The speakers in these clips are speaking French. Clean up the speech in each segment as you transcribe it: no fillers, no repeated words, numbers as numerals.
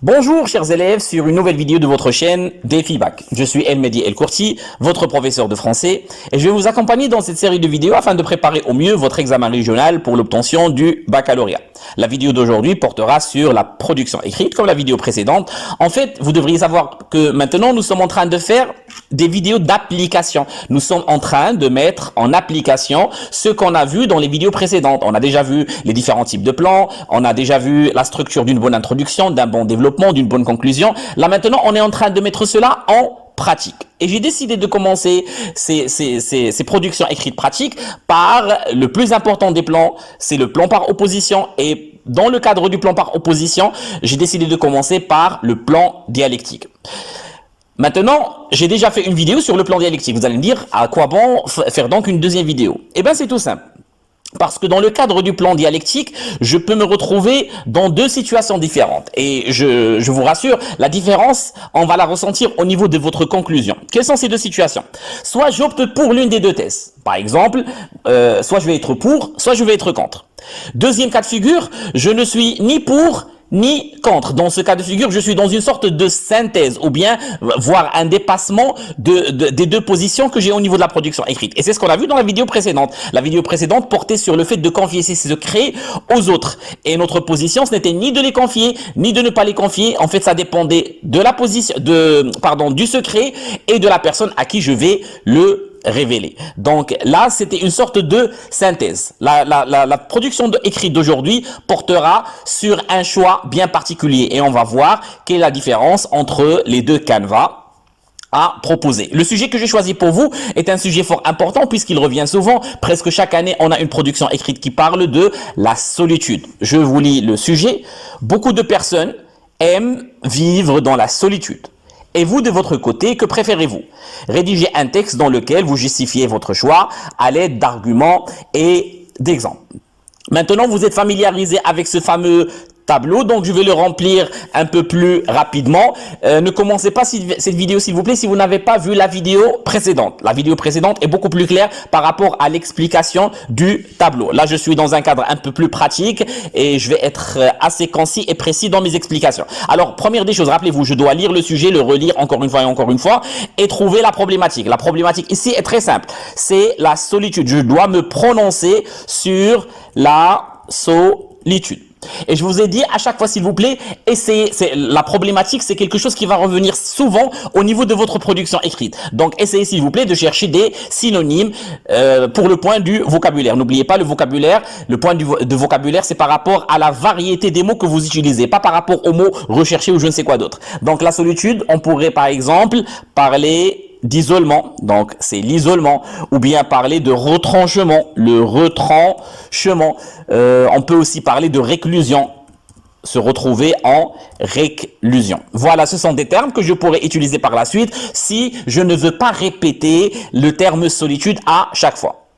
Bonjour chers élèves sur une nouvelle vidéo de votre chaîne Défi Bac. Je suis El Mehdi El Kourti, votre professeur de français et je vais vous accompagner dans cette série de vidéos afin de préparer au mieux votre examen régional pour l'obtention du baccalauréat. La vidéo d'aujourd'hui portera sur la production écrite comme la vidéo précédente. En fait, vous devriez savoir que maintenant nous sommes en train de faire des vidéos d'application. Nous sommes en train de mettre en application ce qu'on a vu dans les vidéos précédentes. On a déjà vu les différents types de plans, on a déjà vu la structure d'une bonne introduction, d'un bon développement, d'une bonne conclusion. Là maintenant, on est en train de mettre cela en pratique. Et j'ai décidé de commencer ces productions écrites pratiques par le plus important des plans, c'est le plan par opposition. Et dans le cadre du plan par opposition, j'ai décidé de commencer par le plan dialectique. Maintenant, j'ai déjà fait une vidéo sur le plan dialectique. Vous allez me dire, à quoi bon faire donc une deuxième vidéo? Eh bien, c'est tout simple. Parce que dans le cadre du plan dialectique, je peux me retrouver dans deux situations différentes. Et je vous rassure, la différence, on va la ressentir au niveau de votre conclusion. Quelles sont ces deux situations? Soit j'opte pour l'une des deux thèses. Par exemple, soit je vais être pour, soit je vais être contre. Deuxième cas de figure, je ne suis ni pour, ni contre. Dans ce cas de figure, je suis dans une sorte de synthèse ou bien voire un dépassement des deux positions que j'ai au niveau de la production écrite. Et c'est ce qu'on a vu dans la vidéo précédente. La vidéo précédente portait sur le fait de confier ses secrets aux autres. Et notre position, ce n'était ni de les confier, ni de ne pas les confier. En fait, ça dépendait de la position, du secret et de la personne à qui je vais le révélé. Donc là, c'était une sorte de synthèse. La production écrite d'aujourd'hui portera sur un choix bien particulier et on va voir quelle est la différence entre les deux canevas à proposer. Le sujet que j'ai choisi pour vous est un sujet fort important puisqu'il revient souvent. Presque chaque année, on a une production écrite qui parle de la solitude. Je vous lis le sujet. Beaucoup de personnes aiment vivre dans la solitude. Et vous, de votre côté, que préférez-vous? Rédigez un texte dans lequel vous justifiez votre choix à l'aide d'arguments et d'exemples. Maintenant, vous êtes familiarisé avec ce fameux tableau, donc je vais le remplir un peu plus rapidement. Ne commencez pas cette vidéo s'il vous plaît si vous n'avez pas vu la vidéo précédente. La vidéo précédente est beaucoup plus claire par rapport à l'explication du tableau. Là, je suis dans un cadre un peu plus pratique et je vais être assez concis et précis dans mes explications. Alors, première des choses, rappelez-vous, je dois lire le sujet, le relire encore une fois et encore une fois et trouver la problématique. La problématique ici est très simple, c'est la solitude. Je dois me prononcer sur la solitude. Et je vous ai dit à chaque fois s'il vous plaît, essayez, la problématique c'est quelque chose qui va revenir souvent au niveau de votre production écrite. Donc essayez s'il vous plaît de chercher des synonymes pour le point du vocabulaire. N'oubliez pas le vocabulaire, le point de vocabulaire c'est par rapport à la variété des mots que vous utilisez, pas par rapport aux mots recherchés ou je ne sais quoi d'autre. Donc la solitude, on pourrait par exemple parler d'isolement, donc c'est l'isolement, ou bien parler de retranchement, le retranchement. On peut aussi parler de réclusion, se retrouver en réclusion. Voilà, ce sont des termes que je pourrais utiliser par la suite si je ne veux pas répéter le terme solitude à chaque fois.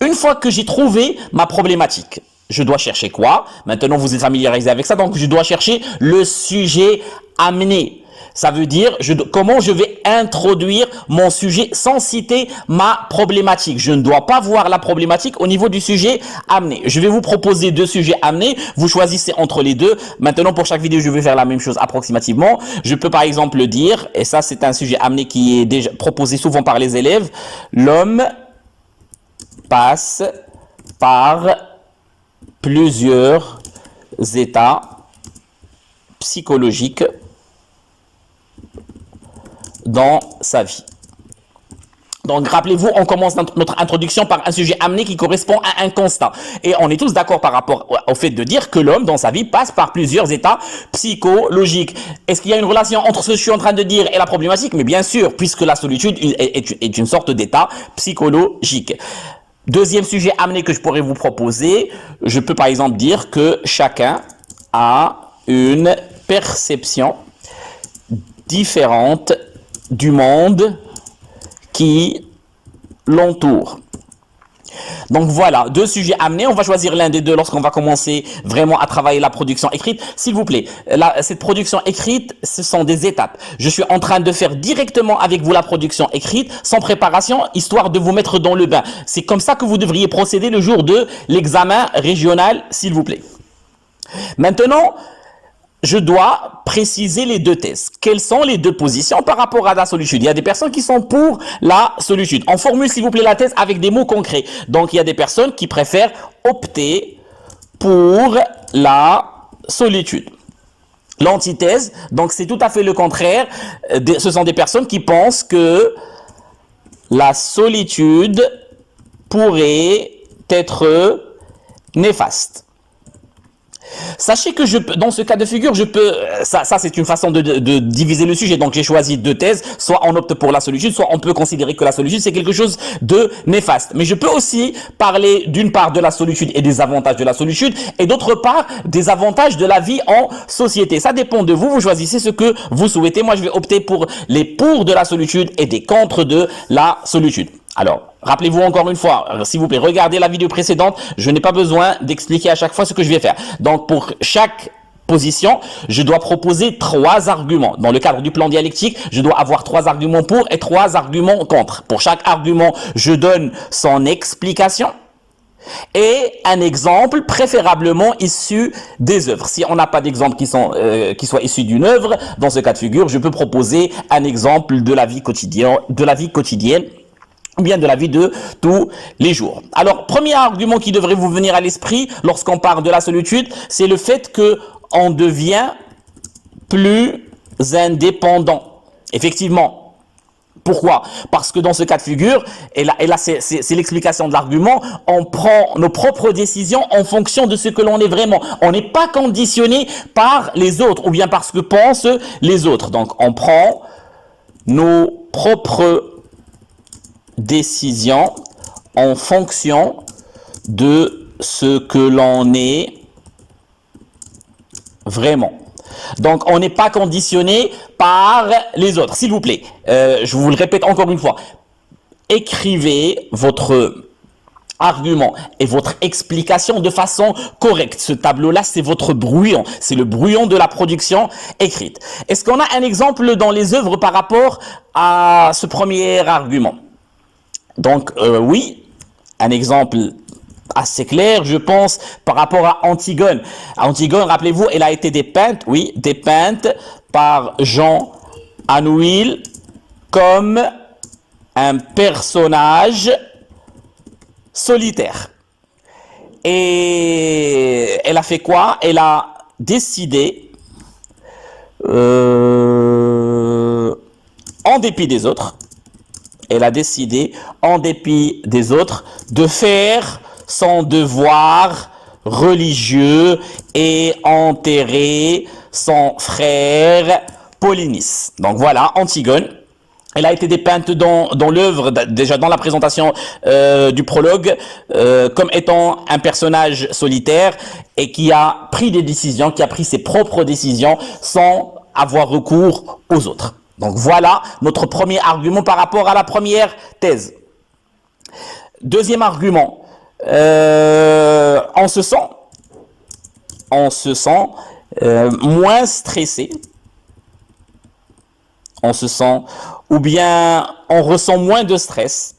Une fois que j'ai trouvé ma problématique, je dois chercher quoi? Maintenant, vous êtes familiarisé avec ça, donc je dois chercher le sujet amené. Ça veut dire comment je vais introduire mon sujet sans citer ma problématique. Je ne dois pas voir la problématique au niveau du sujet amené. Je vais vous proposer deux sujets amenés. Vous choisissez entre les deux. Maintenant, pour chaque vidéo, je vais faire la même chose approximativement. Je peux par exemple dire, et ça c'est un sujet amené qui est déjà proposé souvent par les élèves, l'homme passe par plusieurs états psychologiques dans sa vie. Donc, rappelez-vous, on commence notre introduction par un sujet amené qui correspond à un constat. Et on est tous d'accord par rapport au fait de dire que l'homme, dans sa vie, passe par plusieurs états psychologiques. Est-ce qu'il y a une relation entre ce que je suis en train de dire et la problématique? Mais bien sûr, puisque la solitude est une sorte d'état psychologique. Deuxième sujet amené que je pourrais vous proposer, je peux par exemple dire que chacun a une perception différente du monde qui l'entoure. Donc voilà, deux sujets amenés. On va choisir l'un des deux lorsqu'on va commencer vraiment à travailler la production écrite. S'il vous plaît, cette production écrite, ce sont des étapes. Je suis en train de faire directement avec vous la production écrite, sans préparation, histoire de vous mettre dans le bain. C'est comme ça que vous devriez procéder le jour de l'examen régional, s'il vous plaît. Maintenant, je dois préciser les deux thèses. Quelles sont les deux positions par rapport à la solitude? Il y a des personnes qui sont pour la solitude. On formule, s'il vous plaît, la thèse avec des mots concrets. Donc, il y a des personnes qui préfèrent opter pour la solitude. L'antithèse, donc c'est tout à fait le contraire. Ce sont des personnes qui pensent que la solitude pourrait être néfaste. Sachez que dans ce cas de figure, ça c'est une façon de diviser le sujet. Donc j'ai choisi deux thèses, soit on opte pour la solitude, soit on peut considérer que la solitude c'est quelque chose de néfaste. Mais je peux aussi parler d'une part de la solitude et des avantages de la solitude, et d'autre part des avantages de la vie en société. Ça dépend de vous, vous choisissez ce que vous souhaitez. Moi je vais opter pour les pour de la solitude et des contre de la solitude. Alors, rappelez-vous encore une fois, s'il vous plaît, regardez la vidéo précédente, je n'ai pas besoin d'expliquer à chaque fois ce que je vais faire. Donc, pour chaque position, je dois proposer 3 arguments. Dans le cadre du plan dialectique, je dois avoir 3 arguments pour et 3 arguments contre. Pour chaque argument, je donne son explication et un exemple préférablement issu des œuvres. Si on n'a pas d'exemple qui soit issu d'une œuvre, dans ce cas de figure, je peux proposer un exemple de la vie quotidienne, ou bien de la vie de tous les jours. Alors, premier argument qui devrait vous venir à l'esprit lorsqu'on parle de la solitude, c'est le fait que on devient plus indépendant. Effectivement. Pourquoi? Parce que dans ce cas de figure, et là c'est l'explication de l'argument, on prend nos propres décisions en fonction de ce que l'on est vraiment. On n'est pas conditionné par les autres ou bien par ce que pensent les autres. Donc, on prend nos propres décision en fonction de ce que l'on est vraiment. Donc, on n'est pas conditionné par les autres. S'il vous plaît, je vous le répète encore une fois, écrivez votre argument et votre explication de façon correcte. Ce tableau-là, c'est votre brouillon. C'est le brouillon de la production écrite. Est-ce qu'on a un exemple dans les œuvres par rapport à ce premier argument? Donc, oui, un exemple assez clair, je pense, par rapport à Antigone. Antigone, rappelez-vous, elle a été dépeinte, oui, dépeinte par Jean Anouilh comme un personnage solitaire. Et elle a fait quoi? Elle a décidé, en dépit des autres, elle a décidé, en dépit des autres, de faire son devoir religieux et enterrer son frère Polynice. Donc voilà, Antigone. Elle a été dépeinte dans l'œuvre, déjà dans la présentation du prologue, comme étant un personnage solitaire et qui a pris des décisions, qui a pris ses propres décisions sans avoir recours aux autres. Donc voilà notre premier argument par rapport à la première thèse. Deuxième argument, on se sent moins stressé, ou bien on ressent moins de stress,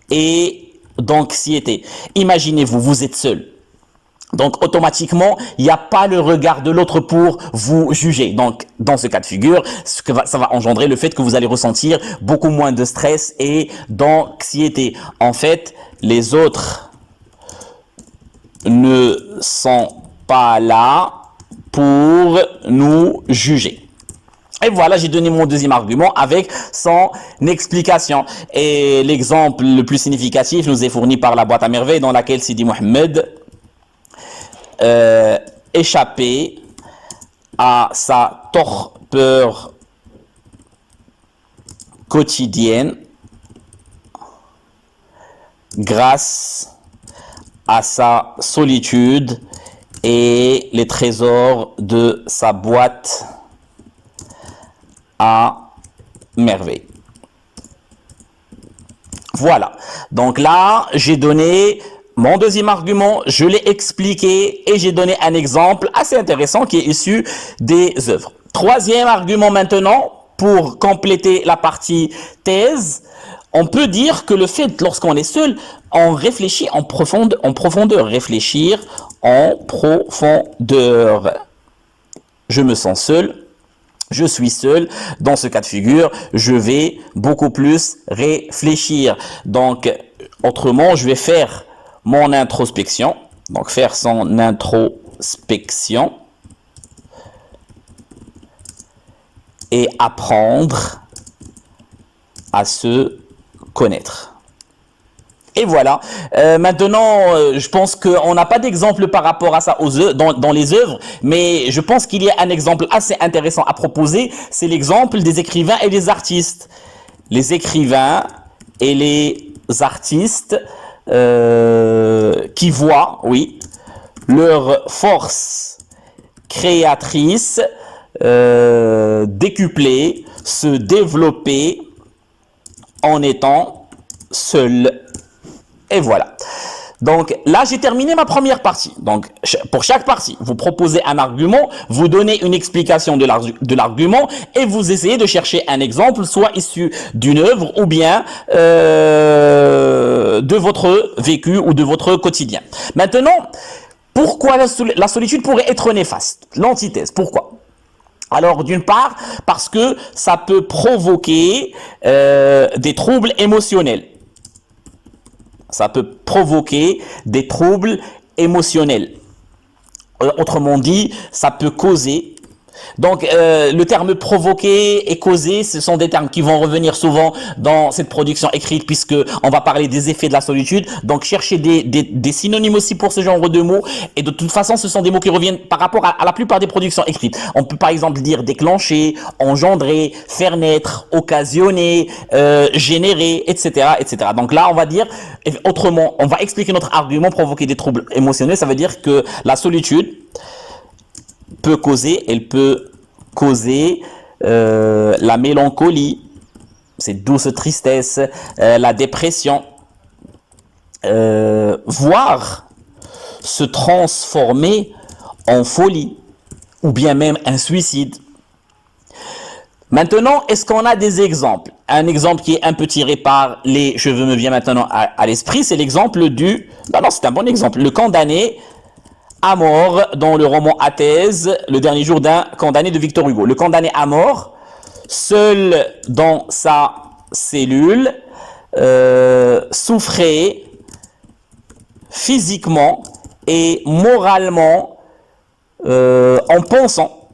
et d'anxiété. Imaginez-vous, vous êtes seul. Donc, automatiquement, il n'y a pas le regard de l'autre pour vous juger. Donc, dans ce cas de figure, ça va engendrer le fait que vous allez ressentir beaucoup moins de stress et d'anxiété. En fait, les autres ne sont pas là pour nous juger. Et voilà, j'ai donné mon deuxième argument avec son explication. Et l'exemple le plus significatif nous est fourni par la boîte à merveilles dans laquelle Sidi Mohamed échappé à sa torpeur quotidienne grâce à sa solitude et les trésors de sa boîte à merveille. Voilà. Donc là, j'ai donné mon deuxième argument, je l'ai expliqué et j'ai donné un exemple assez intéressant qui est issu des œuvres. Troisième argument maintenant, pour compléter la partie thèse, on peut dire que le fait, lorsqu'on est seul, on réfléchit en profondeur. Réfléchir en profondeur. Je me sens seul, je suis seul. Dans ce cas de figure, je vais beaucoup plus réfléchir. Donc, autrement, je vais faire mon introspection. Donc, faire son introspection. Et apprendre à se connaître. Et voilà. Maintenant, je pense qu'on n'a pas d'exemple par rapport à ça dans les œuvres, mais je pense qu'il y a un exemple assez intéressant à proposer. C'est l'exemple des écrivains et des artistes. Les écrivains et les artistes qui voient, oui, leur force créatrice décupler, se développer en étant seul. Et voilà. Donc là, j'ai terminé ma première partie. Donc pour chaque partie, vous proposez un argument, vous donnez une explication de l'argument et vous essayez de chercher un exemple, soit issu d'une œuvre ou bien de votre vécu ou de votre quotidien. Maintenant, pourquoi la solitude pourrait être néfaste? L'antithèse, pourquoi? Alors, d'une part, parce que ça peut provoquer des troubles émotionnels. Ça peut provoquer des troubles émotionnels. Autrement dit, ça peut causer. Donc, le terme provoquer et causer, ce sont des termes qui vont revenir souvent dans cette production écrite, puisque on va parler des effets de la solitude. Donc, cherchez des synonymes aussi pour ce genre de mots. Et de toute façon, ce sont des mots qui reviennent par rapport à la plupart des productions écrites. On peut par exemple dire déclencher, engendrer, faire naître, occasionner, générer, etc., etc. Donc là, on va dire autrement, on va expliquer notre argument, provoquer des troubles émotionnels. Ça veut dire que la solitude peut causer la mélancolie, cette douce tristesse, la dépression, voire se transformer en folie ou bien même un suicide. Maintenant, est-ce qu'on a des exemples? Un exemple qui est un peu tiré par les cheveux me vient maintenant à l'esprit, c'est l'exemple du... Non, c'est un bon exemple. Le condamné à mort dans le roman Athènes, le dernier jour d'un condamné de Victor Hugo. Le condamné à mort, seul dans sa cellule, souffrait physiquement et moralement en pensant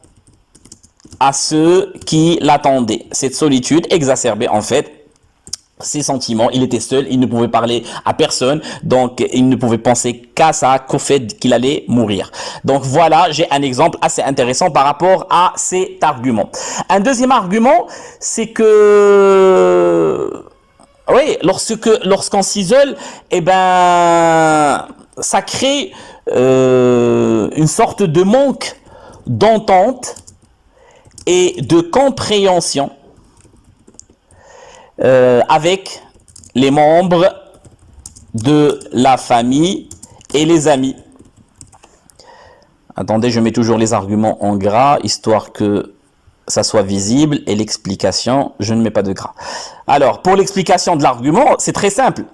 à ceux qui l'attendaient. Cette solitude exacerbait en fait ses sentiments. Il était seul, il ne pouvait parler à personne, donc il ne pouvait penser qu'à ça, qu'au fait qu'il allait mourir. Donc voilà, j'ai un exemple assez intéressant par rapport à cet argument. Un deuxième argument, c'est que oui, lorsqu'on s'isole, eh ben ça crée une sorte de manque d'entente et de compréhension avec les membres de la famille et les amis. Attendez, je mets toujours les arguments en gras, histoire que ça soit visible, et l'explication, je ne mets pas de gras. Alors, pour l'explication de l'argument, c'est très simple.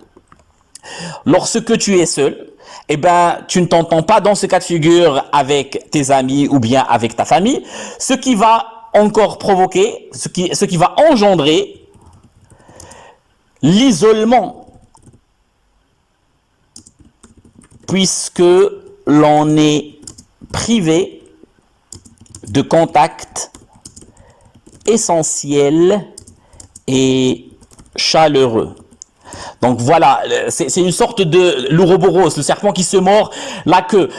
Lorsque tu es seul, eh ben, tu ne t'entends pas dans ce cas de figure avec tes amis ou bien avec ta famille, ce qui va encore provoquer, ce qui va engendrer l'isolement, puisque l'on est privé de contact essentiel et chaleureux. Donc voilà, c'est une sorte de l'ouroboros, le serpent qui se mord la queue.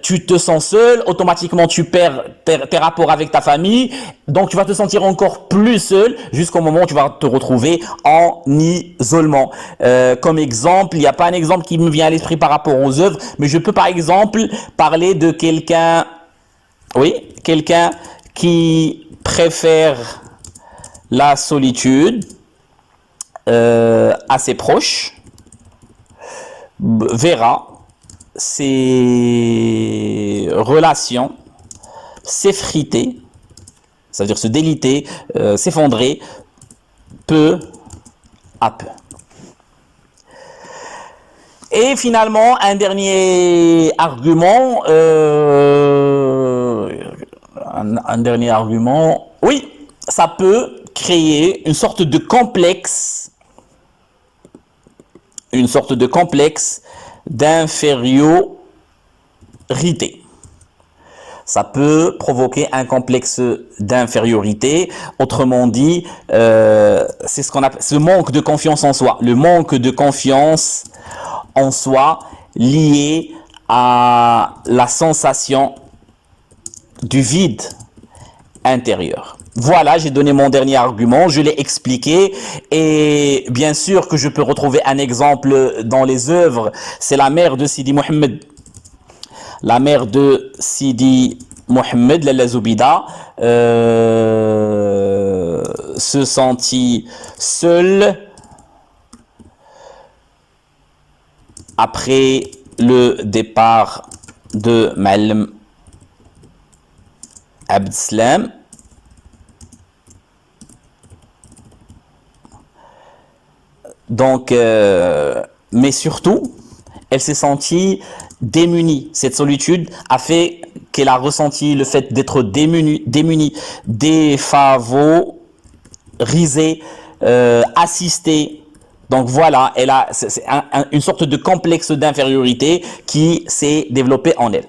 Tu te sens seul, automatiquement tu perds tes rapports avec ta famille, donc tu vas te sentir encore plus seul jusqu'au moment où tu vas te retrouver en isolement. Comme exemple, il n'y a pas un exemple qui me vient à l'esprit par rapport aux œuvres, mais je peux par exemple parler de quelqu'un, oui, quelqu'un qui préfère la solitude à ses proches, verra ses relations s'effriter ça veut dire se déliter, s'effondrer, peu à peu. Et finalement, un dernier argument, oui, ça peut créer une sorte de complexe d'infériorité. Ça peut provoquer un complexe d'infériorité. Autrement dit, c'est ce qu'on appelle ce manque de confiance en soi. Le manque de confiance en soi lié à la sensation du vide intérieur. Voilà, j'ai donné mon dernier argument, je l'ai expliqué et bien sûr que je peux retrouver un exemple dans les œuvres. C'est la mère de Sidi Mohammed. La mère de Sidi Mohammed, Lalla Zoubida, se sentit seule après le départ de Ma'alem Abdeslam. Donc, mais surtout, elle s'est sentie démunie. Cette solitude a fait qu'elle a ressenti le fait d'être démunie, défavorisée, assistée. Donc voilà, elle a une sorte de complexe d'infériorité qui s'est développé en elle.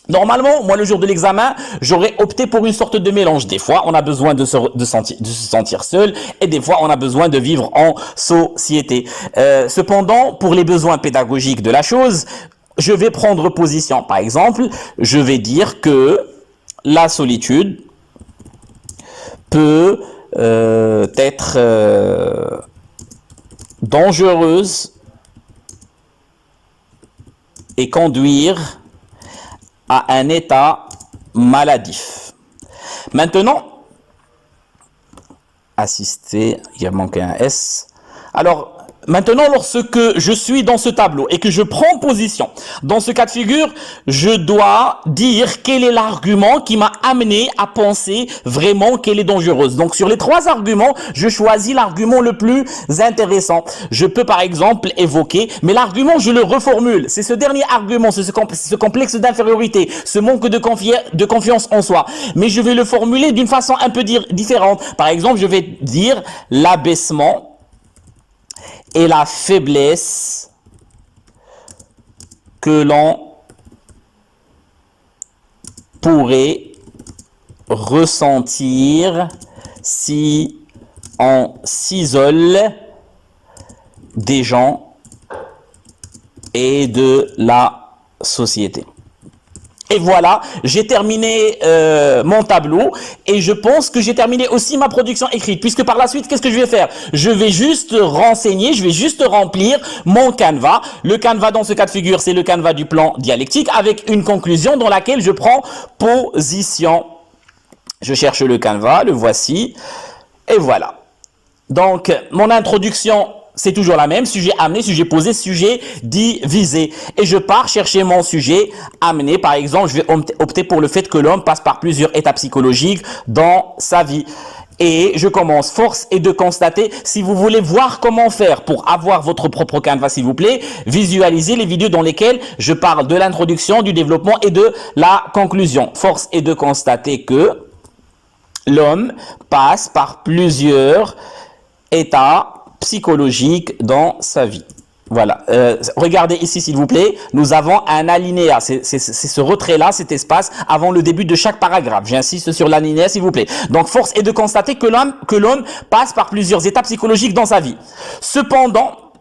Normalement, moi, le jour de l'examen, j'aurais opté pour une sorte de mélange. Des fois, on a besoin de se sentir seul et des fois, on a besoin de vivre en société. Cependant, pour les besoins pédagogiques de la chose, je vais prendre position. Par exemple, je vais dire que la solitude peut être dangereuse et conduire à un état maladif. Maintenant, assister, il y a manqué un S. Alors, maintenant, lorsque je suis dans ce tableau et que je prends position, dans ce cas de figure, je dois dire quel est l'argument qui m'a amené à penser vraiment qu'elle est dangereuse. Donc, sur les trois arguments, je choisis l'argument le plus intéressant. Je peux, par exemple, évoquer, mais l'argument, je le reformule. C'est ce dernier argument, c'est ce complexe d'infériorité, ce manque de confiance en soi. Mais je vais le formuler d'une façon un peu différente. Par exemple, je vais dire l'abaissement et la faiblesse que l'on pourrait ressentir si on s'isole des gens et de la société. Et voilà, j'ai terminé mon tableau et je pense que j'ai terminé aussi ma production écrite, puisque par la suite, qu'est-ce que je vais faire? Je vais juste renseigner, je vais juste remplir mon canevas. Le canevas dans ce cas de figure, c'est le canevas du plan dialectique avec une conclusion dans laquelle je prends position. Je cherche le canevas, le voici et voilà. Donc, mon introduction, c'est toujours la même, sujet amené, sujet posé, sujet divisé. Et je pars chercher mon sujet amené. Par exemple, je vais opter pour le fait que l'homme passe par plusieurs étapes psychologiques dans sa vie. Et je commence. Force est de constater, si vous voulez voir comment faire pour avoir votre propre canevas, s'il vous plaît, visualisez les vidéos dans lesquelles je parle de l'introduction, du développement et de la conclusion. Force est de constater que l'homme passe par plusieurs états psychologique dans sa vie. Voilà. Regardez ici, s'il vous plaît. Nous avons un alinéa. C'est ce retrait-là, cet espace, avant le début de chaque paragraphe. J'insiste sur l'alinéa, s'il vous plaît. Donc, force est de constater que l'homme passe par plusieurs étapes psychologiques dans sa vie. Cependant,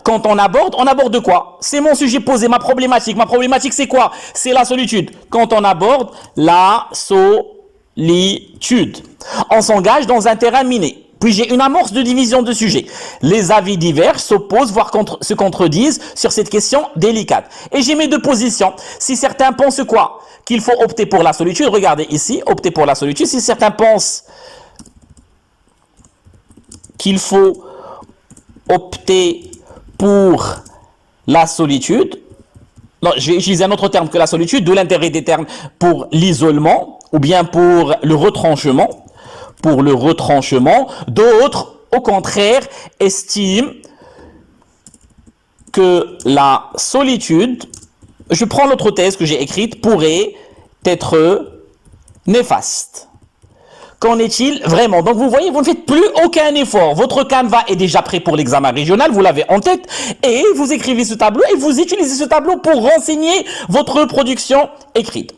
quand on aborde quoi? C'est mon sujet posé, ma problématique. Ma problématique, c'est quoi? C'est la solitude. Quand on aborde la solitude, on s'engage dans un terrain miné. Puis j'ai une amorce de division de sujets. Les avis divers s'opposent, voire se contredisent sur cette question délicate. Et j'ai mes deux positions. Si certains pensent quoi? Qu'il faut opter pour la solitude. Regardez ici, opter pour la solitude. Si certains pensent qu'il faut opter pour la solitude, non, je vais utiliser un autre terme que la solitude, d'où l'intérêt des termes pour l'isolement. ou bien pour le retranchement. D'autres, au contraire, estiment que la solitude, je prends l'autre thèse que j'ai écrite, pourrait être néfaste. Qu'en est-il vraiment? Donc vous voyez, vous ne faites plus aucun effort. Votre canevas est déjà prêt pour l'examen régional, vous l'avez en tête, et vous écrivez ce tableau et vous utilisez ce tableau pour renseigner votre production écrite.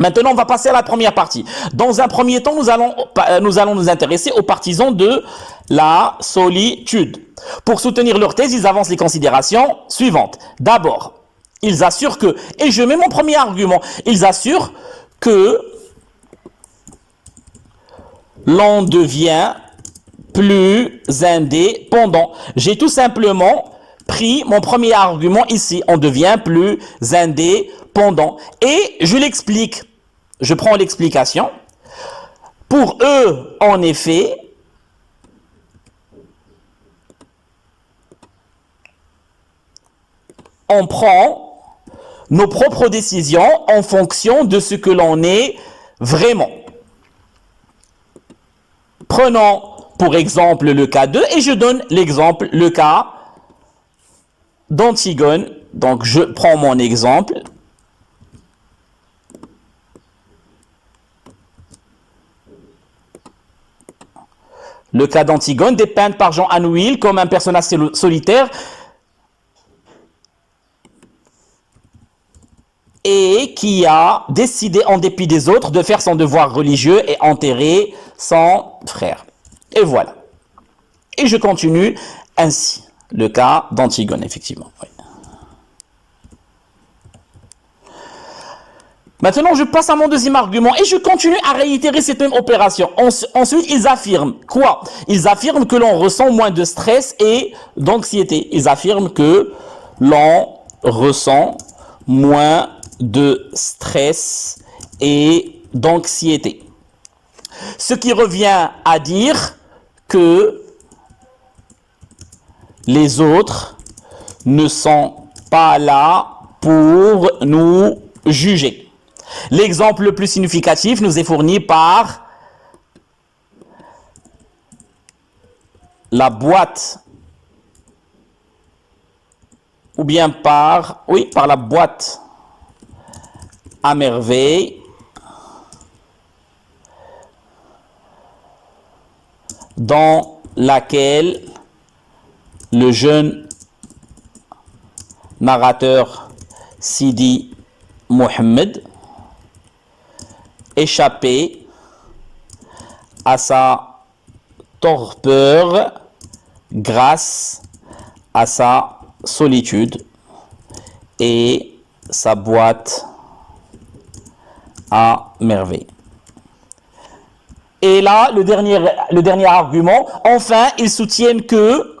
Maintenant, on va passer à la première partie. Dans un premier temps, nous allons nous intéresser aux partisans de la solitude. Pour soutenir leur thèse, ils avancent les considérations suivantes. D'abord, ils assurent que, et je mets mon premier argument, ils assurent que l'on devient plus indépendant. J'ai tout simplement pris mon premier argument ici. On devient plus indépendant. Et je l'explique. Je prends l'explication. Pour eux, en effet, on prend nos propres décisions en fonction de ce que l'on est vraiment. Prenons pour exemple le cas 2 et je donne l'exemple, le cas d'Antigone. Donc je prends mon exemple. Le cas d'Antigone, dépeint par Jean Anouilh comme un personnage solitaire et qui a décidé, en dépit des autres, de faire son devoir religieux et enterrer son frère. Et voilà. Et je continue ainsi. Le cas d'Antigone, effectivement. Oui. Maintenant, je passe à mon deuxième argument et je continue à réitérer cette même opération. Ensuite, ils affirment quoi? Ils affirment que l'on ressent moins de stress et d'anxiété. Ils affirment que l'on ressent moins de stress et d'anxiété. Ce qui revient à dire que les autres ne sont pas là pour nous juger. L'exemple le plus significatif nous est fourni par la boîte ou bien par la boîte à merveille dans laquelle le jeune narrateur Sidi Mohamed échappé à sa torpeur grâce à sa solitude et sa boîte à merveille. Et là, le dernier argument, enfin, ils soutiennent que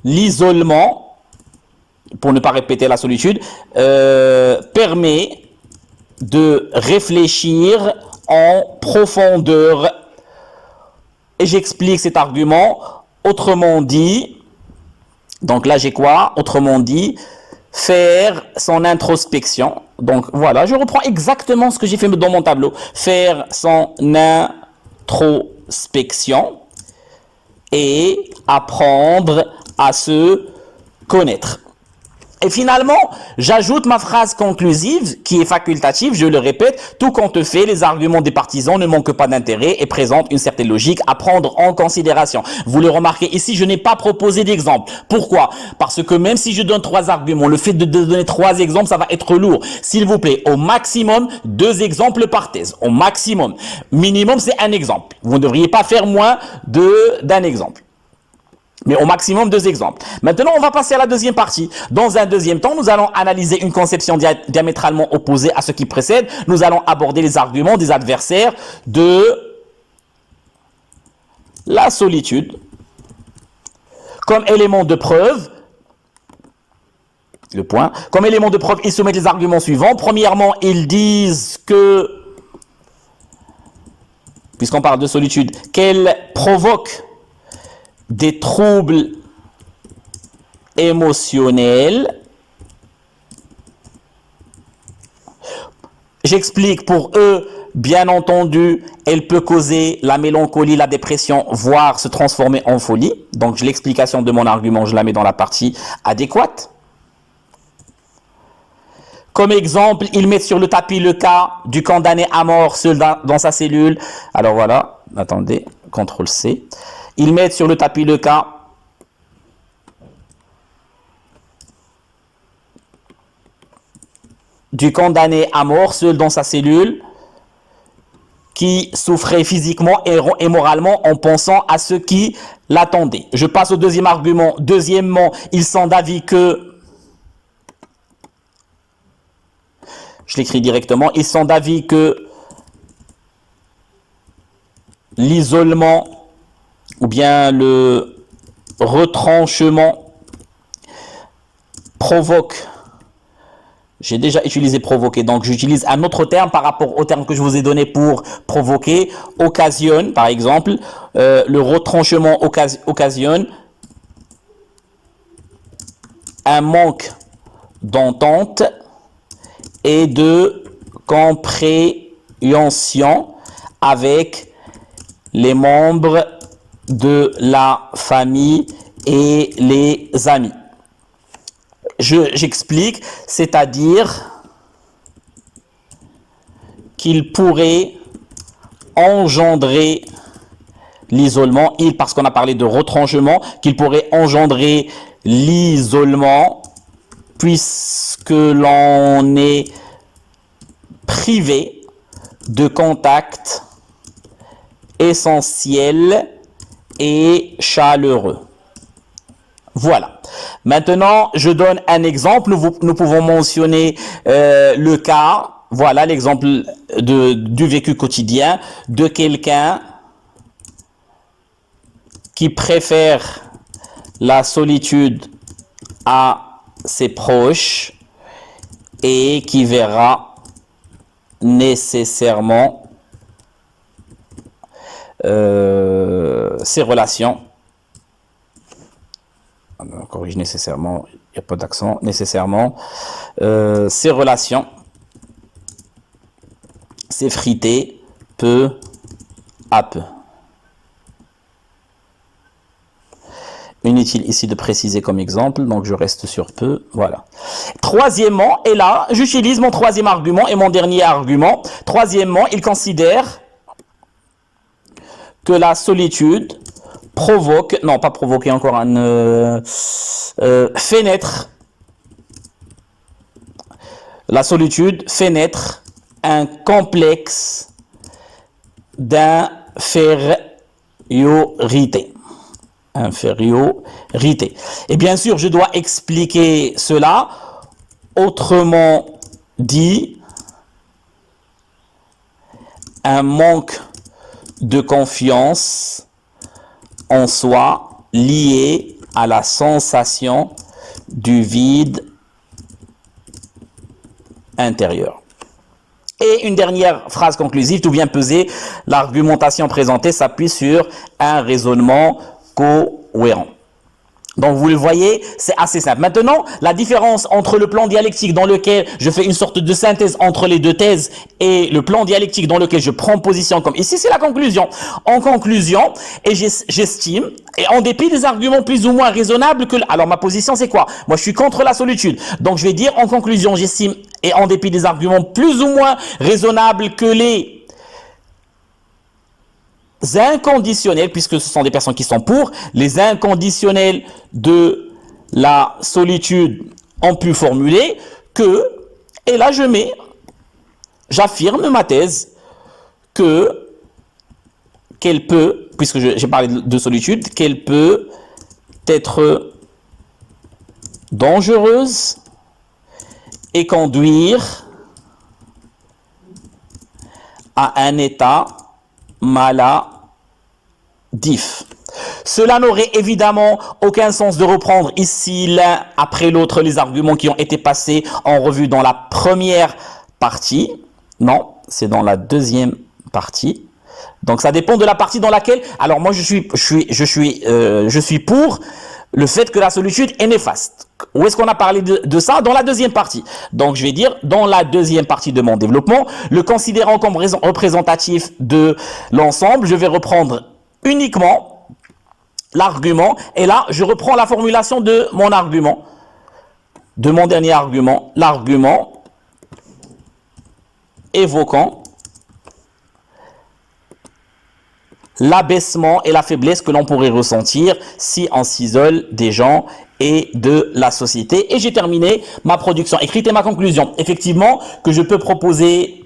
l'isolement, pour ne pas répéter la solitude, permet de réfléchir en profondeur. Et j'explique cet argument. Autrement dit, donc là j'ai quoi? Autrement dit, faire son introspection. Donc voilà, je reprends exactement ce que j'ai fait dans mon tableau. Faire son introspection et apprendre à se connaître. Et finalement, j'ajoute ma phrase conclusive qui est facultative, je le répète, tout compte fait, les arguments des partisans ne manquent pas d'intérêt et présentent une certaine logique à prendre en considération. Vous le remarquez ici, je n'ai pas proposé d'exemple. Pourquoi? Parce que même si je donne 3 arguments, le fait de donner 3 exemples, ça va être lourd. S'il vous plaît, au maximum, 2 exemples par thèse. Au maximum. Minimum, c'est un exemple. Vous ne devriez pas faire moins d'un exemple. Mais au maximum 2 exemples. Maintenant, on va passer à la deuxième partie. Dans un deuxième temps, nous allons analyser une conception diamétralement opposée à ce qui précède. Nous allons aborder les arguments des adversaires de la solitude comme élément de preuve. Le point. Comme élément de preuve, ils soumettent les arguments suivants. Premièrement, ils disent que, puisqu'on parle de solitude, qu'elle provoque des troubles émotionnels J'explique pour eux, bien entendu, elle peut causer la mélancolie, la dépression, voire se transformer en folie. Donc l'explication de mon argument, je la mets dans la partie adéquate. Comme exemple, ils mettent sur le tapis le cas du condamné à mort seul dans sa cellule. Alors voilà, attendez, CTRL-C. Ils mettent sur le tapis le cas du condamné à mort seul dans sa cellule qui souffrait physiquement et moralement en pensant à ce qui l'attendait. Je passe au deuxième argument. Deuxièmement, ils sont d'avis que... Je l'écris directement. Ils sont d'avis que l'isolement ou bien le retranchement provoque... J'ai déjà utilisé provoquer, donc j'utilise un autre terme par rapport au terme que je vous ai donné pour provoquer. Occasionne, par exemple, le retranchement occasionne un manque d'entente et de compréhension avec les membres de la famille et les amis. J'explique, c'est-à-dire qu'il pourrait engendrer l'isolement, parce qu'on a parlé de retranchement, qu'il pourrait engendrer l'isolement puisque l'on est privé de contact essentiel et chaleureux. Voilà. Maintenant, je donne un exemple. Nous pouvons mentionner le cas, voilà l'exemple du vécu quotidien de quelqu'un qui préfère la solitude à ses proches et qui verra nécessairement ses relations. On corrige nécessairement, il n'y a pas d'accent, nécessairement, ces relations s'effriter peu à peu. Inutile ici de préciser comme exemple, donc je reste sur peu, voilà. Troisièmement, et là, j'utilise mon troisième argument et mon dernier argument. Troisièmement, il considère que la solitude provoque, non pas provoquer encore fait naître, la solitude fait naître un complexe d'infériorité. Et bien sûr, je dois expliquer cela, autrement dit, un manque de confiance en soi lié à la sensation du vide intérieur. Et une dernière phrase conclusive, tout vient peser, l'argumentation présentée s'appuie sur un raisonnement cohérent. Donc vous le voyez, c'est assez simple. Maintenant, la différence entre le plan dialectique dans lequel je fais une sorte de synthèse entre les deux thèses et le plan dialectique dans lequel je prends position comme ici, c'est la conclusion. En conclusion, et j'estime, et en dépit des arguments plus ou moins raisonnables que... Alors ma position c'est quoi? Moi je suis contre la solitude. Donc je vais dire en conclusion, j'estime, et en dépit des arguments plus ou moins raisonnables que les inconditionnels, puisque ce sont des personnes qui sont pour, les inconditionnels de la solitude ont pu formuler que, et là j'affirme ma thèse, qu'elle peut, puisque j'ai parlé de solitude, qu'elle peut être dangereuse et conduire à un état maladif. Cela n'aurait évidemment aucun sens de reprendre ici l'un après l'autre les arguments qui ont été passés en revue dans la première partie. Non, c'est dans la deuxième partie. Donc ça dépend de la partie dans laquelle... Alors moi je suis pour, le fait que la solitude est néfaste. Où est-ce qu'on a parlé de ça? Dans la deuxième partie. Donc, je vais dire, dans la deuxième partie de mon développement, le considérant comme représentatif de l'ensemble, je vais reprendre uniquement l'argument. Et là, je reprends la formulation de mon argument, de mon dernier argument, l'argument évoquant l'abaissement et la faiblesse que l'on pourrait ressentir si on s'isole des gens et de la société. Et j'ai terminé ma production écrite et ma conclusion. Effectivement, que je peux proposer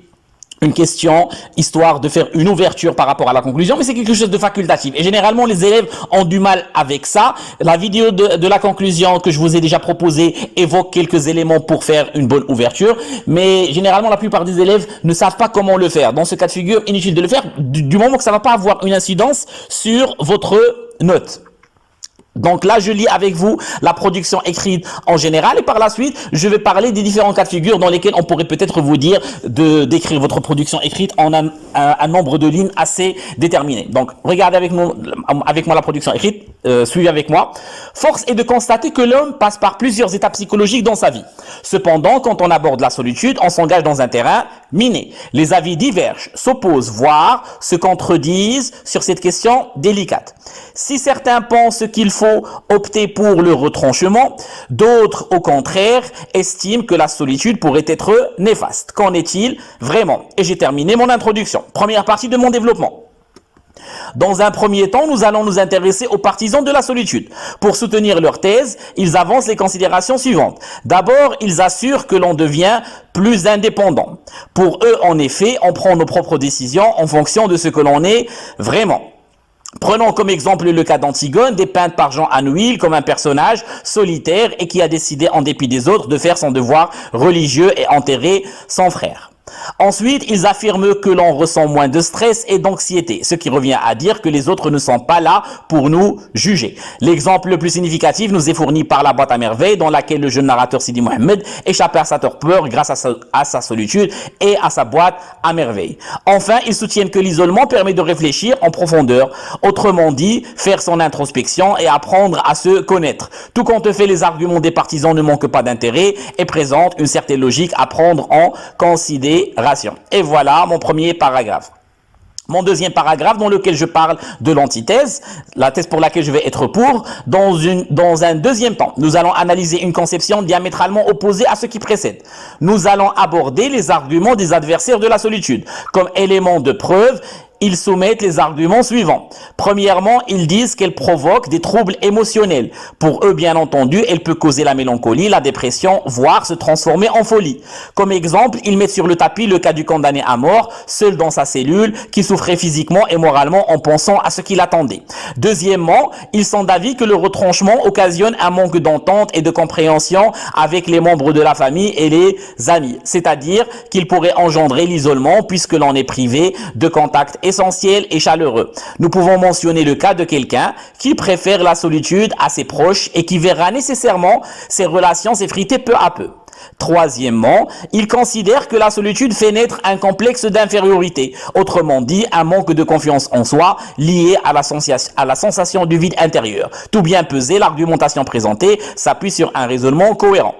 une question, histoire de faire une ouverture par rapport à la conclusion, mais c'est quelque chose de facultatif. Et généralement, les élèves ont du mal avec ça. La vidéo de la conclusion que je vous ai déjà proposée évoque quelques éléments pour faire une bonne ouverture, mais généralement, la plupart des élèves ne savent pas comment le faire. Dans ce cas de figure, inutile de le faire, du moment que ça ne va pas avoir une incidence sur votre note. Donc là, je lis avec vous la production écrite en général et par la suite, je vais parler des différents cas de figure dans lesquels on pourrait peut-être vous dire d'écrire votre production écrite en un nombre de lignes assez déterminé. Donc, regardez avec moi la production écrite, suivez avec moi. Force est de constater que l'homme passe par plusieurs étapes psychologiques dans sa vie. Cependant, quand on aborde la solitude, on s'engage dans un terrain miné. Les avis divergent, s'opposent, voire se contredisent sur cette question délicate. Si certains pensent qu'il faut opter pour le retranchement, d'autres, au contraire, estiment que la solitude pourrait être néfaste. Qu'en est-il vraiment? Et j'ai terminé mon introduction. Première partie de mon développement. Dans un premier temps, nous allons nous intéresser aux partisans de la solitude. Pour soutenir leur thèse, ils avancent les considérations suivantes. D'abord, ils assurent que l'on devient plus indépendant. Pour eux, en effet, on prend nos propres décisions en fonction de ce que l'on est vraiment. Prenons comme exemple le cas d'Antigone, dépeinte par Jean Anouilh comme un personnage solitaire et qui a décidé, en dépit des autres, de faire son devoir religieux et enterrer son frère. Ensuite, ils affirment que l'on ressent moins de stress et d'anxiété, ce qui revient à dire que les autres ne sont pas là pour nous juger. L'exemple le plus significatif nous est fourni par la boîte à merveilles dans laquelle le jeune narrateur Sidi Mohamed échappait à sa torpeur grâce à sa solitude et à sa boîte à merveilles. Enfin, ils soutiennent que l'isolement permet de réfléchir en profondeur, autrement dit, faire son introspection et apprendre à se connaître. Tout compte fait, les arguments des partisans ne manquent pas d'intérêt et présentent une certaine logique à prendre en considération. Et voilà mon premier paragraphe. Mon deuxième paragraphe dans lequel je parle de l'antithèse, la thèse pour laquelle je vais être pour, dans un deuxième temps, nous allons analyser une conception diamétralement opposée à ce qui précède. Nous allons aborder les arguments des adversaires de la solitude. Comme élément de preuve, ils soumettent les arguments suivants. Premièrement, ils disent qu'elle provoque des troubles émotionnels. Pour eux, bien entendu, elle peut causer la mélancolie, la dépression, voire se transformer en folie. Comme exemple, ils mettent sur le tapis le cas du condamné à mort, seul dans sa cellule, qui souffrait physiquement et moralement en pensant à ce qu'il attendait. Deuxièmement, ils sont d'avis que le retranchement occasionne un manque d'entente et de compréhension avec les membres de la famille et les amis. C'est-à-dire qu'il pourrait engendrer l'isolement puisque l'on est privé de contact essentiel et chaleureux. Nous pouvons mentionner le cas de quelqu'un qui préfère la solitude à ses proches et qui verra nécessairement ses relations s'effriter peu à peu. Troisièmement, il considère que la solitude fait naître un complexe d'infériorité, autrement dit un manque de confiance en soi lié à la sensation du vide intérieur. Tout bien pesé, l'argumentation présentée s'appuie sur un raisonnement cohérent.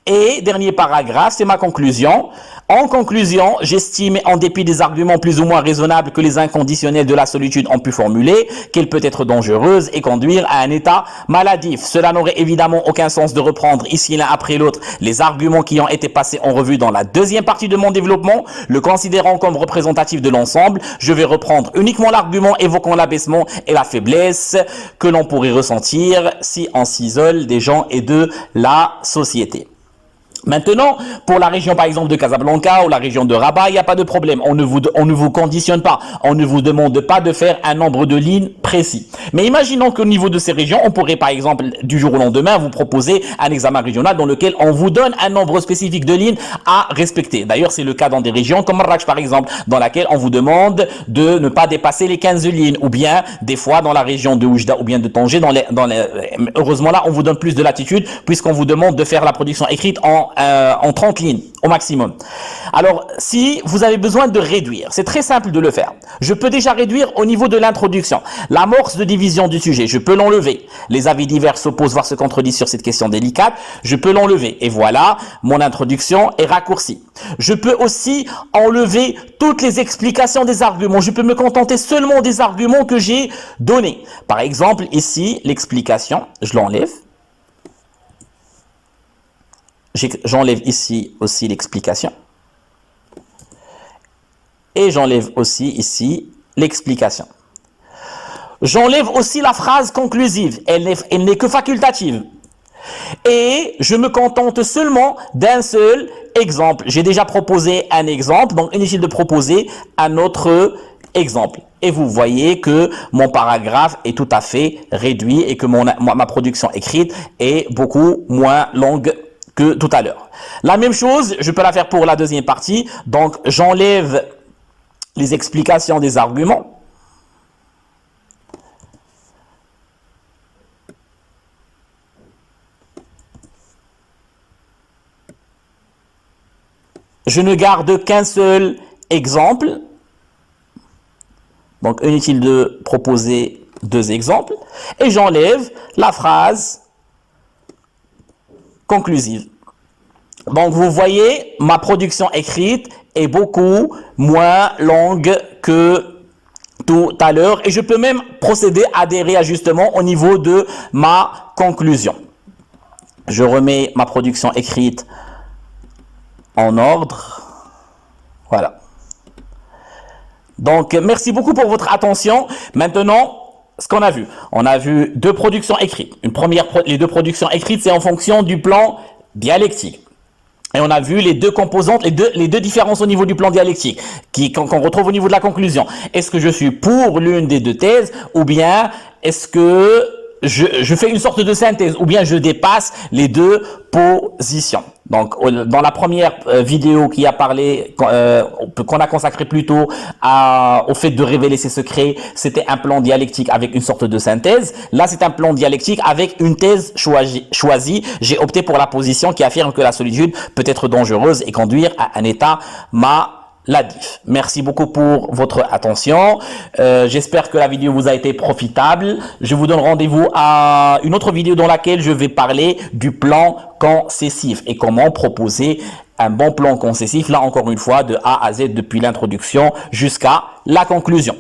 Et dernier paragraphe, c'est ma conclusion. En conclusion, j'estime, en dépit des arguments plus ou moins raisonnables que les inconditionnels de la solitude ont pu formuler, qu'elle peut être dangereuse et conduire à un état maladif. Cela n'aurait évidemment aucun sens de reprendre ici l'un après l'autre les arguments qui ont été passés en revue dans la deuxième partie de mon développement. Le considérant comme représentatif de l'ensemble, je vais reprendre uniquement l'argument évoquant l'abaissement et la faiblesse que l'on pourrait ressentir si on s'isole des gens et de la société. Maintenant, pour la région par exemple de Casablanca ou la région de Rabat, il n'y a pas de problème. On ne vous conditionne pas. On ne vous demande pas de faire un nombre de lignes précis. Mais imaginons qu'au niveau de ces régions, on pourrait par exemple du jour au lendemain vous proposer un examen régional dans lequel on vous donne un nombre spécifique de lignes à respecter. D'ailleurs, c'est le cas dans des régions comme Marrakech par exemple, dans laquelle on vous demande de ne pas dépasser les 15 lignes, ou bien des fois dans la région de Oujda ou bien de Tanger, heureusement là, on vous donne plus de latitude puisqu'on vous demande de faire la production écrite en en 30 lignes au maximum. Alors, si vous avez besoin de réduire, c'est très simple de le faire. Je peux déjà réduire au niveau de l'introduction. L'amorce de division du sujet, je peux l'enlever. Les avis divers s'opposent, voire se contredisent sur cette question délicate, je peux l'enlever. Et voilà, mon introduction est raccourcie. Je peux aussi enlever toutes les explications des arguments. Je peux me contenter seulement des arguments que j'ai donnés. Par exemple, ici, l'explication, je l'enlève. J'enlève ici aussi l'explication. Et j'enlève aussi ici l'explication. J'enlève aussi la phrase conclusive. Elle n'est que facultative. Et je me contente seulement d'un seul exemple. J'ai déjà proposé un exemple, donc inutile de proposer un autre exemple. Et vous voyez que mon paragraphe est tout à fait réduit et que ma production écrite est beaucoup moins longue que tout à l'heure. La même chose, je peux la faire pour la deuxième partie. Donc, j'enlève les explications des arguments. Je ne garde qu'un seul exemple. Donc, inutile de proposer deux exemples. Et j'enlève la phrase conclusive. Donc, vous voyez, ma production écrite est beaucoup moins longue que tout à l'heure. Et je peux même procéder à des réajustements au niveau de ma conclusion. Je remets ma production écrite en ordre. Voilà. Donc, merci beaucoup pour votre attention. Maintenant, ce qu'on a vu. On a vu deux productions écrites. Les deux productions écrites, c'est en fonction du plan dialectique. Et on a vu les deux composantes, les deux différences au niveau du plan dialectique, qu'on retrouve au niveau de la conclusion. Est-ce que je suis pour l'une des deux thèses, ou bien est-ce que je fais une sorte de synthèse, ou bien je dépasse les deux positions. Donc, dans la première vidéo qui a parlé, qu'on a consacré plutôt au fait de révéler ses secrets, c'était un plan dialectique avec une sorte de synthèse. Là, c'est un plan dialectique avec une thèse choisie. J'ai opté pour la position qui affirme que la solitude peut être dangereuse et conduire à un état maladif. Merci beaucoup pour votre attention. J'espère que la vidéo vous a été profitable. Je vous donne rendez-vous à une autre vidéo dans laquelle je vais parler du plan concessif et comment proposer un bon plan concessif, là encore une fois, de A à Z depuis l'introduction jusqu'à la conclusion.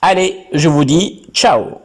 Allez, je vous dis ciao.